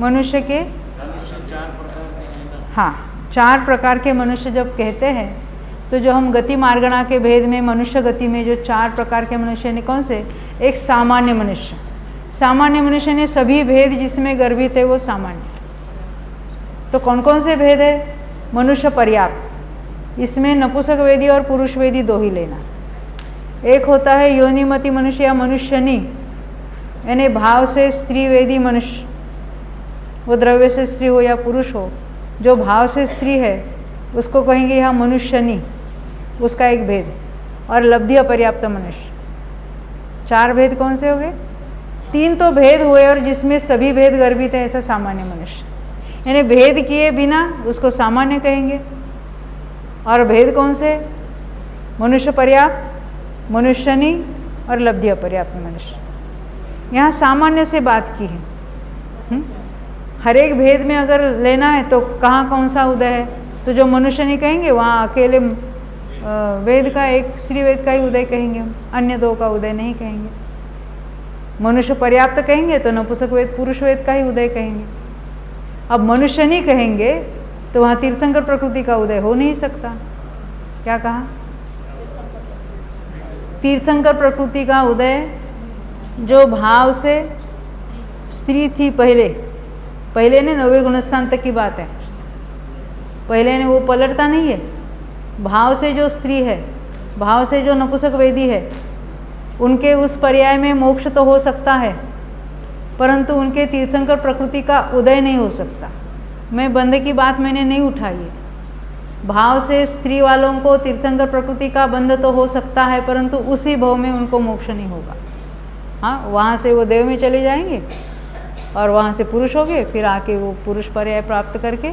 मनुष्य के, हाँ 4 प्रकार के मनुष्य जब कहते हैं तो जो हम गति मार्गणा के भेद में मनुष्य गति में जो 4 प्रकार के मनुष्य ने कौन से, एक सामान्य मनुष्य, सामान्य मनुष्य ने सभी भेद जिसमें गर्भित है वो सामान्य। तो कौन कौन से भेद है, मनुष्य पर्याप्त, इसमें नपुंसक वेदी और पुरुष वेदी 2 ही लेना। एक होता है योनिमति मनुष्य या मनुष्यनी, यानी भाव से स्त्री वेदी मनुष्य, वो द्रव्य से स्त्री हो या पुरुष हो, जो भाव से स्त्री है उसको कहेंगे यहाँ मनुष्यनी, उसका एक भेद। और लब्धि अपर्याप्त मनुष्य, 4 भेद कौन से हो गए, 3 तो भेद हुए और जिसमें सभी भेद गर्भित है ऐसा सामान्य मनुष्य, यानी भेद किए बिना उसको सामान्य कहेंगे। और भेद कौन से, मनुष्य पर्याप्त, मनुष्यनी और लब्धि अपर्याप्त मनुष्य। यहाँ सामान्य से बात की है। हर एक भेद में अगर लेना है तो कहाँ कौन सा उदय है, तो जो मनुष्यनी कहेंगे वहाँ अकेले वेद का, एक स्त्री वेद का ही उदय कहेंगे हम, अन्य 2 का उदय नहीं कहेंगे। मनुष्य पर्याप्त कहेंगे तो नपुंसक वेद पुरुष वेद का ही उदय कहेंगे। अब मनुष्यनी कहेंगे तो वहाँ तीर्थंकर प्रकृति का उदय हो नहीं सकता। क्या कहा, तीर्थंकर प्रकृति का उदय जो भाव से स्त्री थी पहले ने 9वें गुणस्थान तक की बात है, पहले ने वो पलटता नहीं है। भाव से जो स्त्री है, भाव से जो नपुंसक वेदी है, उनके उस पर्याय में मोक्ष तो हो सकता है परंतु उनके तीर्थंकर प्रकृति का उदय नहीं हो सकता। मैं बंध की बात मैंने नहीं उठाई है। भाव से स्त्री वालों को तीर्थंकर प्रकृति का बंध तो हो सकता है परंतु उसी भाव में उनको मोक्ष नहीं होगा। हाँ, वहाँ से वो देव में चले जाएंगे और वहाँ से पुरुष हो गए, फिर आके वो पुरुष पर्याय प्राप्त करके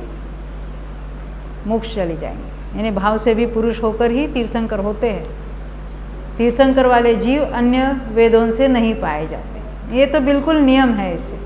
मोक्ष चले जाएंगे। यानी भाव से भी पुरुष होकर ही तीर्थंकर होते हैं। तीर्थंकर वाले जीव अन्य वेदों से नहीं पाए जाते, ये तो बिल्कुल नियम है इससे।